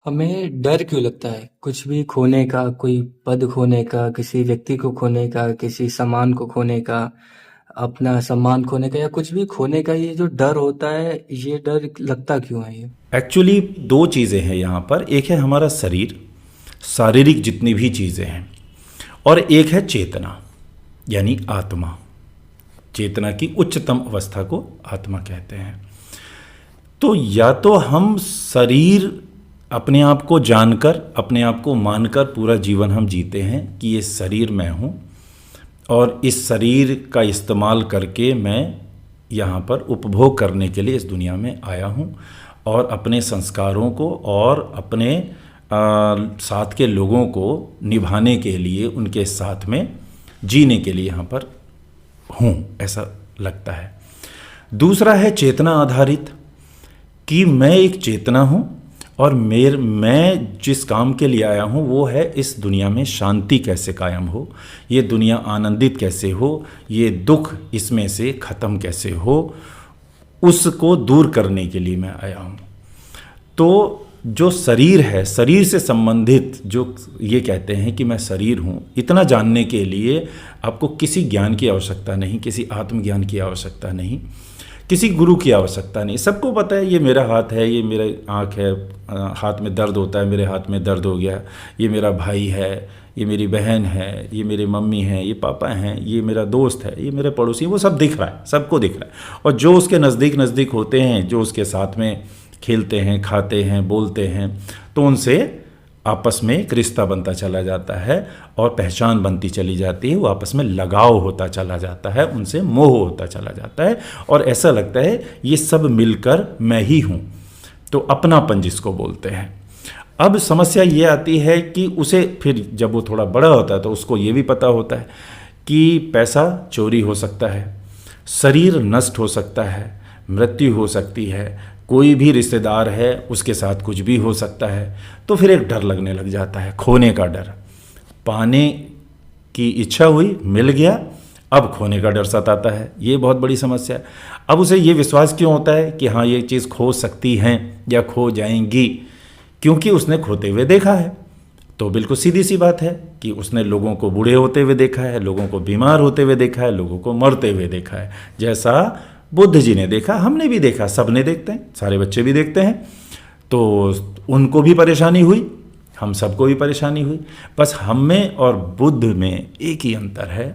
हमें डर क्यों लगता है कुछ भी खोने का, कोई पद खोने का, किसी व्यक्ति को खोने का, किसी सामान को खोने का, अपना सम्मान खोने का या कुछ भी खोने का? ये जो डर होता है, ये डर लगता क्यों है ये? एक्चुअली दो चीज़ें हैं यहाँ पर। एक है हमारा शरीर, शारीरिक जितनी भी चीज़ें हैं, और एक है चेतना यानी आत्मा। चेतना की उच्चतम अवस्था को आत्मा कहते हैं। तो या तो हम शरीर अपने आप को जानकर, अपने आप को मानकर पूरा जीवन हम जीते हैं कि ये शरीर मैं हूँ और इस शरीर का इस्तेमाल करके मैं यहाँ पर उपभोग करने के लिए इस दुनिया में आया हूँ और अपने संस्कारों को और अपने साथ के लोगों को निभाने के लिए, उनके साथ में जीने के लिए यहाँ पर हूँ, ऐसा लगता है। दूसरा है चेतना आधारित, कि मैं एक चेतना हूँ और मैं जिस काम के लिए आया हूँ वो है इस दुनिया में शांति कैसे कायम हो, ये दुनिया आनंदित कैसे हो, ये दुख इसमें से ख़त्म कैसे हो, उसको दूर करने के लिए मैं आया हूँ। तो जो शरीर है, शरीर से संबंधित जो ये कहते हैं कि मैं शरीर हूँ, इतना जानने के लिए आपको किसी ज्ञान की आवश्यकता नहीं, किसी आत्मज्ञान की आवश्यकता नहीं, किसी गुरु की आवश्यकता नहीं। सबको पता है ये मेरा हाथ है, ये मेरा आँख है, हाथ में दर्द होता है, मेरे हाथ में दर्द हो गया, ये मेरा भाई है, ये मेरी बहन है, ये मेरी मम्मी है, ये पापा हैं, ये मेरा दोस्त है, ये मेरे पड़ोसी, वो सब दिख रहा है, सबको दिख रहा है। और जो उसके नज़दीक नज़दीक होते हैं, जो उसके साथ में खेलते हैं, खाते हैं, बोलते हैं, तो उनसे आपस में एक रिश्ता बनता चला जाता है और पहचान बनती चली जाती है। वो आपस में लगाव होता चला जाता है, उनसे मोह होता चला जाता है और ऐसा लगता है ये सब मिलकर मैं ही हूँ। तो अपनापन जिसको बोलते हैं। अब समस्या ये आती है कि उसे फिर जब वो थोड़ा बड़ा होता है तो उसको ये भी पता होता है कि पैसा चोरी हो सकता है, शरीर नष्ट हो सकता है, मृत्यु हो सकती है, कोई भी रिश्तेदार है उसके साथ कुछ भी हो सकता है। तो फिर एक डर लगने लग जाता है, खोने का डर। पाने की इच्छा हुई, मिल गया, अब खोने का डर सताता है। ये बहुत बड़ी समस्या है। अब उसे ये विश्वास क्यों होता है कि हाँ ये चीज़ खो सकती हैं या खो जाएंगी, क्योंकि उसने खोते हुए देखा है। तो बिल्कुल सीधी सी बात है कि उसने लोगों को बूढ़े होते हुए देखा है, लोगों को बीमार होते हुए देखा है, लोगों को मरते हुए देखा है। जैसा बुद्ध जी ने देखा, हमने भी देखा, सबने देखते हैं, सारे बच्चे भी देखते हैं। तो उनको भी परेशानी हुई, हम सबको भी परेशानी हुई। बस हम में और बुद्ध में एक ही अंतर है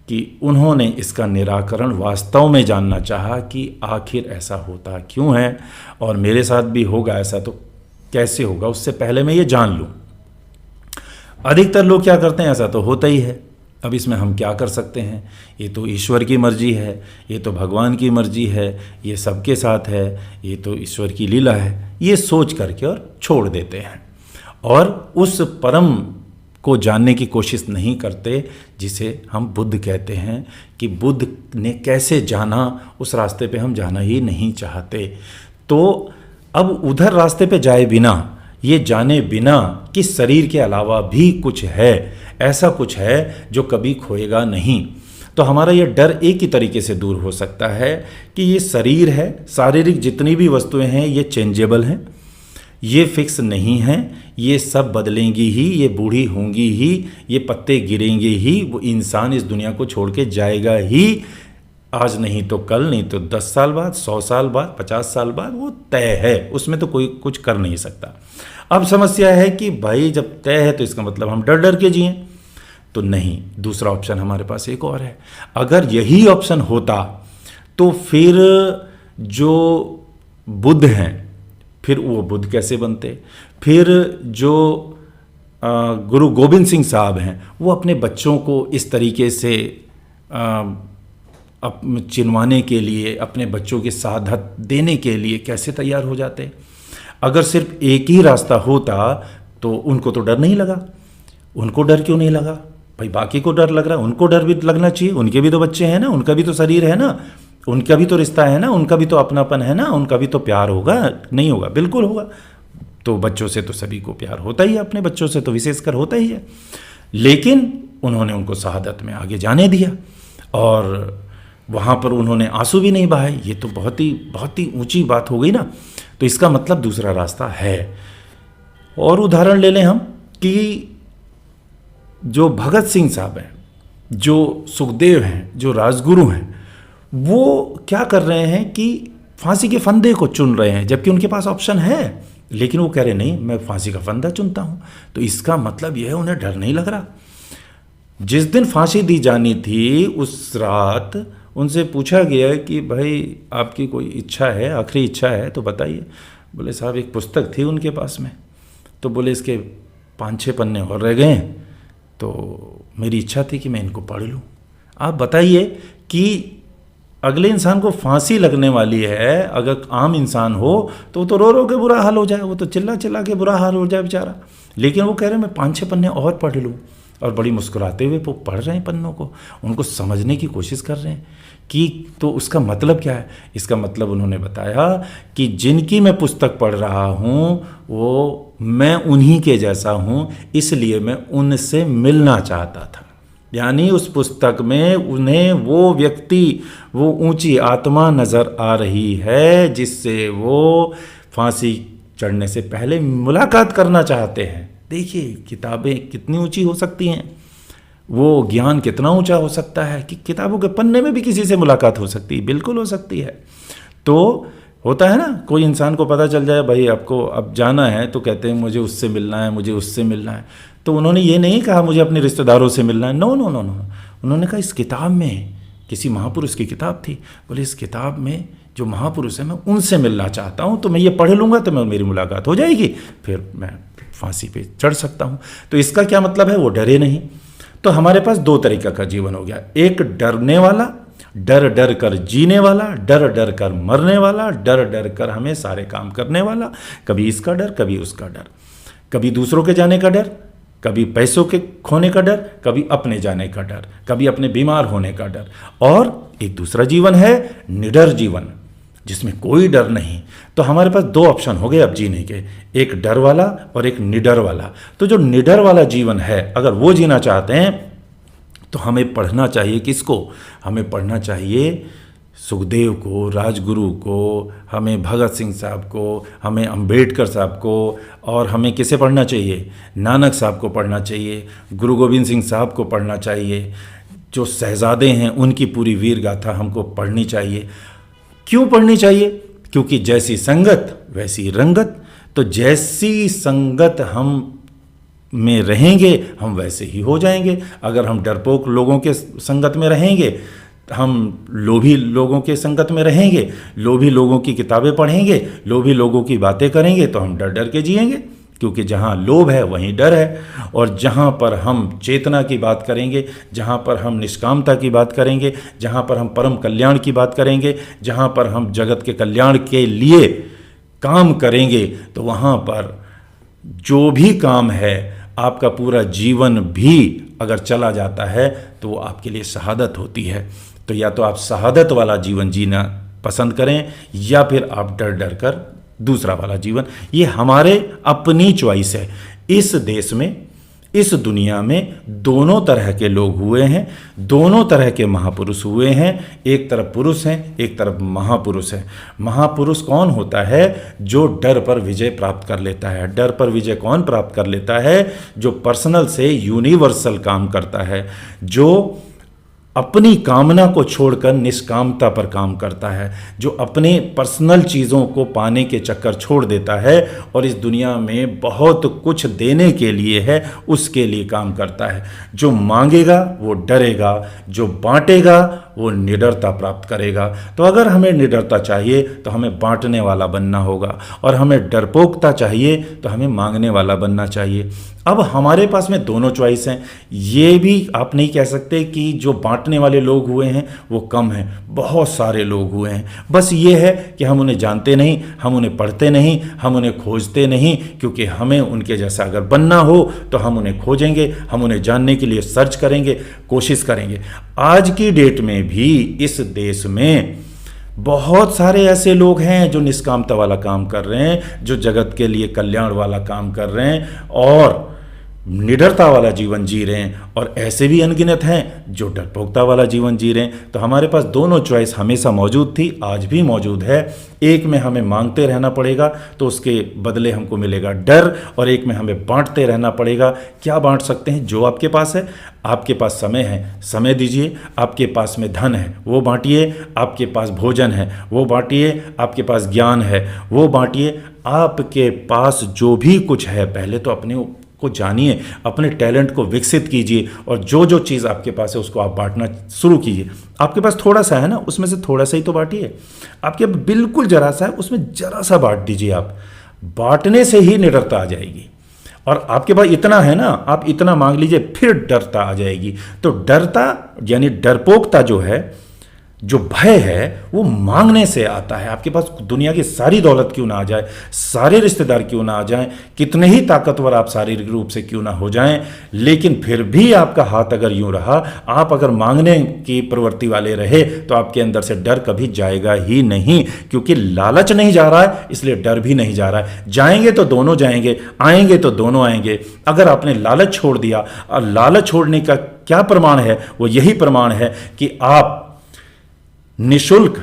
कि उन्होंने इसका निराकरण वास्तव में जानना चाहा कि आखिर ऐसा होता क्यों है और मेरे साथ भी होगा ऐसा तो कैसे होगा, उससे पहले मैं ये जान लूँ। अधिकतर लोग क्या करते हैं, ऐसा तो होता ही है, अब इसमें हम क्या कर सकते हैं, ये तो ईश्वर की मर्जी है, ये तो भगवान की मर्जी है, ये सबके साथ है, ये तो ईश्वर की लीला है, ये सोच करके और छोड़ देते हैं और उस परम को जानने की कोशिश नहीं करते जिसे हम बुद्ध कहते हैं कि बुद्ध ने कैसे जाना, उस रास्ते पे हम जाना ही नहीं चाहते। तो अब उधर रास्ते पे जाए बिना, ये जाने बिना कि शरीर के अलावा भी कुछ है, ऐसा कुछ है जो कभी खोएगा नहीं, तो हमारा ये डर एक ही तरीके से दूर हो सकता है कि ये शरीर है, शारीरिक जितनी भी वस्तुएं हैं ये चेंजेबल हैं, ये फिक्स नहीं हैं, ये सब बदलेंगी ही, ये बूढ़ी होंगी ही, ये पत्ते गिरेंगे ही, वो इंसान इस दुनिया को छोड़ के जाएगा ही, आज नहीं तो कल, नहीं तो 10 साल बाद, 100 साल बाद, 50 साल बाद, वो तय है, उसमें तो कोई कुछ कर नहीं सकता। अब समस्या है कि भाई जब तय है तो इसका मतलब हम डर डर के जिएं, तो नहीं, दूसरा ऑप्शन हमारे पास एक और है। अगर यही ऑप्शन होता तो फिर जो बुद्ध हैं, फिर वो बुद्ध कैसे बनते? फिर जो गुरु गोविंद सिंह साहब हैं, वो अपने बच्चों को इस तरीके से चिनवाने के लिए, अपने बच्चों की शहादत देने के लिए कैसे तैयार हो जाते? अगर सिर्फ एक ही रास्ता होता तो उनको तो डर नहीं लगा। उनको डर क्यों नहीं लगा भाई? बाकी को डर लग रहा है, उनको डर भी लगना चाहिए, उनके भी तो बच्चे हैं ना, उनका भी तो शरीर है ना, उनका भी तो रिश्ता है ना, उनका भी तो अपनापन है ना, उनका भी तो प्यार होगा। नहीं होगा? बिल्कुल होगा। तो बच्चों से तो सभी को प्यार होता ही है, अपने बच्चों से तो विशेषकर होता ही है। लेकिन उन्होंने उनको शहादत में आगे जाने दिया और वहाँ पर उन्होंने आंसू भी नहीं बहाए। ये तो बहुत ही ऊंची बात हो गई ना। तो इसका मतलब दूसरा रास्ता है। और उदाहरण ले लें हम कि जो भगत सिंह साहब हैं, जो सुखदेव हैं, जो राजगुरु हैं, वो क्या कर रहे हैं कि फांसी के फंदे को चुन रहे हैं, जबकि उनके पास ऑप्शन है, लेकिन वो कह रहे नहीं मैं फांसी का फंदा चुनता हूं। तो इसका मतलब यह है उन्हें डर नहीं लग रहा। जिस दिन फांसी दी जानी थी उस रात उनसे पूछा गया कि भाई आपकी कोई इच्छा है, आखिरी इच्छा है तो बताइए। बोले साहब एक पुस्तक थी उनके पास में, तो बोले इसके 5-6 पन्ने और रह गए हैं, तो मेरी इच्छा थी कि मैं इनको पढ़ लूँ। आप बताइए कि अगले इंसान को फांसी लगने वाली है, अगर आम इंसान हो तो वो तो रो रो के बुरा हाल हो जाए, वो तो चिल्ला चिल्ला के बुरा हाल हो जाए बेचारा, लेकिन वो कह रहे हैं मैं 5-6 पन्ने और पढ़ लूँ, और बड़ी मुस्कुराते हुए वो पढ़ रहे हैं पन्नों को, उनको समझने की कोशिश कर रहे हैं कि तो उसका मतलब क्या है। इसका मतलब उन्होंने बताया कि जिनकी मैं पुस्तक पढ़ रहा हूँ वो मैं उन्हीं के जैसा हूँ, इसलिए मैं उनसे मिलना चाहता था। यानी उस पुस्तक में उन्हें वो व्यक्ति, वो ऊंची आत्मा नज़र आ रही है जिससे वो फांसी चढ़ने से पहले मुलाकात करना चाहते हैं। देखिए किताबें कितनी ऊंची हो सकती हैं, वो ज्ञान कितना ऊंचा हो सकता है कि किताबों के पन्ने में भी किसी से मुलाकात हो सकती है, बिल्कुल हो सकती है। तो होता है ना, कोई इंसान को पता चल जाए भाई आपको अब जाना है, तो कहते हैं मुझे उससे मिलना है, मुझे उससे मिलना है। तो उन्होंने ये नहीं कहा मुझे अपने रिश्तेदारों से मिलना है, नो नो नो नो, उन्होंने कहा इस किताब में, किसी महापुरुष की किताब थी, बोले इस किताब में जो महापुरुष है मैं उनसे मिलना चाहता हूँ, तो मैं ये पढ़ लूँगा तो मैं मेरी मुलाकात हो जाएगी, फिर मैं फांसी पे चढ़ सकता हूँ। तो इसका क्या मतलब है, वो डरे नहीं। तो हमारे पास 2 तरीका का जीवन हो गया, एक डरने वाला, डर डर कर जीने वाला, डर डर कर मरने वाला, डर डर कर हमें सारे काम करने वाला, कभी इसका डर कभी उसका डर, कभी दूसरों के जाने का डर, कभी पैसों के खोने का डर, कभी अपने जाने का डर, कभी अपने बीमार होने का डर। और एक दूसरा जीवन है निडर जीवन, जिसमें कोई डर नहीं। तो हमारे पास 2 ऑप्शन हो गए अब जीने के, एक डर वाला और एक निडर वाला। तो जो निडर वाला जीवन है अगर वो जीना चाहते हैं तो हमें पढ़ना चाहिए किसको, हमें पढ़ना चाहिए सुखदेव को, राजगुरु को, हमें भगत सिंह साहब को, हमें अंबेडकर साहब को, और हमें किसे पढ़ना चाहिए, नानक साहब को पढ़ना चाहिए, गुरु गोविंद सिंह साहब को पढ़ना चाहिए। जो शहजादे हैं उनकी पूरी वीर गाथा हमको पढ़नी चाहिए। क्यों पढ़नी चाहिए, क्योंकि जैसी संगत वैसी रंगत। तो जैसी संगत हम में रहेंगे हम वैसे ही हो जाएंगे। अगर हम डरपोक लोगों के संगत में रहेंगे, हम लोभी लोगों के संगत में रहेंगे, लोभी लोगों की किताबें पढ़ेंगे, लोभी लोगों की बातें करेंगे, तो हम डर डर के जिएंगे, क्योंकि जहाँ लोभ है वहीं डर है। और जहाँ पर हम चेतना की बात करेंगे, जहाँ पर हम निष्कामता की बात करेंगे, जहाँ पर हम परम कल्याण की बात करेंगे, जहाँ पर हम जगत के कल्याण के लिए काम करेंगे, तो वहाँ पर जो भी काम है, आपका पूरा जीवन भी अगर चला जाता है तो वो आपके लिए शहादत होती है। तो या तो आप शहादत वाला जीवन जीना पसंद करें, या फिर आप डर डर कर दूसरा वाला जीवन। ये हमारे अपनी चॉइस है। इस देश में, इस दुनिया में दोनों तरह के लोग हुए हैं, दोनों तरह के महापुरुष हुए हैं। एक तरफ पुरुष हैं, एक तरफ महापुरुष हैं। महापुरुष कौन होता है, जो डर पर विजय प्राप्त कर लेता है। डर पर विजय कौन प्राप्त कर लेता है, जो पर्सनल से यूनिवर्सल काम करता है, जो अपनी कामना को छोड़कर निष्कामता पर काम करता है, जो अपने पर्सनल चीज़ों को पाने के चक्कर छोड़ देता है और इस दुनिया में बहुत कुछ देने के लिए है उसके लिए काम करता है। जो मांगेगा वो डरेगा, जो बांटेगा वो निडरता प्राप्त करेगा। तो अगर हमें निडरता चाहिए तो हमें बांटने वाला बनना होगा, और हमें डरपोकता चाहिए तो हमें मांगने वाला बनना चाहिए। अब हमारे पास में दोनों चॉइस हैं। ये भी आप नहीं कह सकते कि जो बांटने वाले लोग हुए हैं वो कम हैं, बहुत सारे लोग हुए हैं। बस ये है कि हम उन्हें जानते नहीं, हम उन्हें पढ़ते नहीं, हम उन्हें खोजते नहीं, क्योंकि हमें उनके जैसा अगर बनना हो तो हम उन्हें खोजेंगे, हम उन्हें जानने के लिए सर्च करेंगे, कोशिश करेंगे। आज की डेट में भी इस देश में बहुत सारे ऐसे लोग हैं जो निष्कामता वाला काम कर रहे हैं, जो जगत के लिए कल्याण वाला काम कर रहे हैं, और निडरता वाला जीवन जी रहे हैं, और ऐसे भी अनगिनत हैं जो डरपोकता वाला जीवन जी रहे हैं। तो हमारे पास दोनों चॉइस हमेशा मौजूद थी, आज भी मौजूद है। एक में हमें मांगते रहना पड़ेगा तो उसके बदले हमको मिलेगा डर, और एक में हमें बांटते रहना पड़ेगा। क्या बांट सकते हैं? जो आपके पास है। आपके पास समय है, समय दीजिए। आपके पास में धन है, वो बांटिए। आपके पास भोजन है, वो बांटिए। आपके पास ज्ञान है, वो बांटिए। आपके पास जो भी कुछ है, पहले तो अपने को जानिए, अपने टैलेंट को विकसित कीजिए, और जो जो चीज़ आपके पास है उसको आप बांटना शुरू कीजिए। आपके पास थोड़ा सा है ना, उसमें से थोड़ा सा ही तो बांटिए। आपके बिल्कुल जरा सा है, उसमें जरा सा बांट दीजिए। आप बांटने से ही निडरता आ जाएगी। और आपके पास इतना है ना, आप इतना मांग लीजिए, फिर डरता आ जाएगी। तो डरता यानी डरपोकता जो है, जो भय है, वो मांगने से आता है। आपके पास दुनिया की सारी दौलत क्यों ना आ जाए, सारे रिश्तेदार क्यों ना आ जाएं, कितने ही ताकतवर आप शारीरिक रूप से क्यों ना हो जाएं, लेकिन फिर भी आपका हाथ अगर यूं रहा, आप अगर मांगने की प्रवृत्ति वाले रहे, तो आपके अंदर से डर कभी जाएगा ही नहीं। क्योंकि लालच नहीं जा रहा है, इसलिए डर भी नहीं जा रहा है। जाएंगे तो दोनों जाएंगे, आएंगे तो दोनों आएंगे। अगर आपने लालच छोड़ दिया, और लालच छोड़ने का क्या प्रमाण है? वो यही प्रमाण है कि आप निशुल्क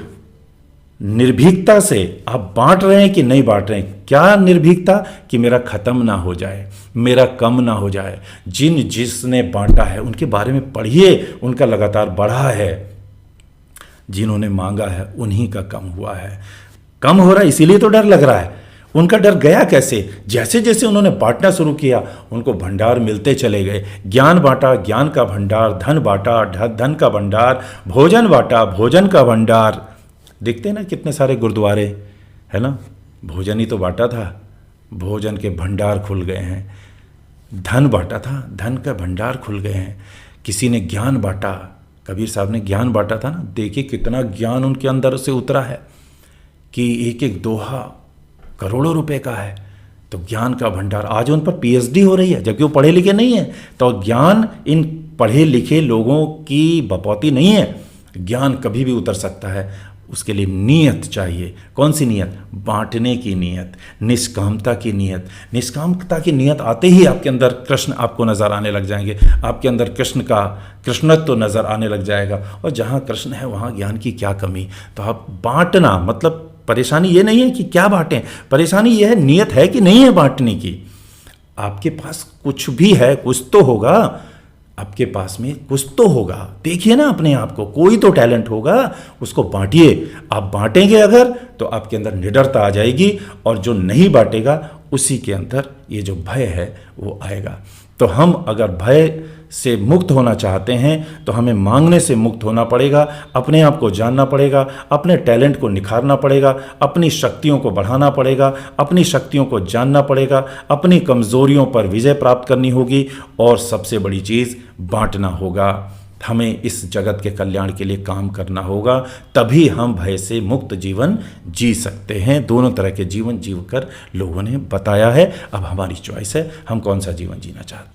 निर्भीकता से आप बांट रहे हैं कि नहीं बांट रहे हैं। क्या निर्भीकता? कि मेरा खत्म ना हो जाए, मेरा कम ना हो जाए। जिसने बांटा है उनके बारे में पढ़िए, उनका लगातार बढ़ा है। जिन्होंने मांगा है उन्हीं का कम हुआ है। कम हो रहा है इसीलिए तो डर लग रहा है। उनका डर गया कैसे? जैसे जैसे उन्होंने बांटना शुरू किया, उनको भंडार मिलते चले गए। ज्ञान बांटा, ज्ञान का भंडार। धन बांटा, धन का भंडार। भोजन बांटा, भोजन का भंडार। देखते हैं ना कितने सारे गुरुद्वारे, है ना? भोजन ही तो बांटा था, भोजन के भंडार खुल गए हैं। धन बांटा था, धन का भंडार खुल गए हैं। किसी ने ज्ञान बांटा, कबीर साहब ने ज्ञान बांटा था ना। देखिए कितना ज्ञान उनके अंदर से उतरा है, कि एक एक दोहा करोड़ों रुपए का है। तो ज्ञान का भंडार, आज उन पर पीएचडी हो रही है, जबकि वो पढ़े लिखे नहीं है। तो ज्ञान इन पढ़े लिखे लोगों की बपौती नहीं है। ज्ञान कभी भी उतर सकता है। उसके लिए नीयत चाहिए। कौन सी नीयत? बांटने की नीयत, निष्कामता की नीयत। निष्कामता की नीयत आते ही आपके अंदर कृष्ण आपको नज़र आने लग जाएंगे। आपके अंदर कृष्ण का कृष्णत्व तो नज़र आने लग जाएगा। और जहाँ कृष्ण है वहाँ ज्ञान की क्या कमी। तो आप बांटना, मतलब परेशानी ये नहीं है कि क्या बांटें, परेशानी ये है नीयत है कि नहीं है बांटने की। आपके पास कुछ भी है, कुछ तो होगा। आपके पास में कुछ तो होगा। देखिए ना अपने आप को, कोई तो टैलेंट होगा, उसको बांटिए। आप बांटेंगे अगर, तो आपके अंदर निडरता आ जाएगी। और जो नहीं बांटेगा उसी के अंदर ये जो भय है वो आएगा। तो हम अगर भय से मुक्त होना चाहते हैं तो हमें मांगने से मुक्त होना पड़ेगा। अपने आप को जानना पड़ेगा, अपने टैलेंट को निखारना पड़ेगा, अपनी शक्तियों को बढ़ाना पड़ेगा, अपनी शक्तियों को जानना पड़ेगा, अपनी कमज़ोरियों पर विजय प्राप्त करनी होगी, और सबसे बड़ी चीज़ बांटना होगा। हमें इस जगत के कल्याण के लिए काम करना होगा, तभी हम भय से मुक्त जीवन जी सकते हैं। दोनों तरह के जीवन जीकर लोगों ने बताया है। अब हमारी चॉइस है हम कौन सा जीवन जीना चाहते हैं।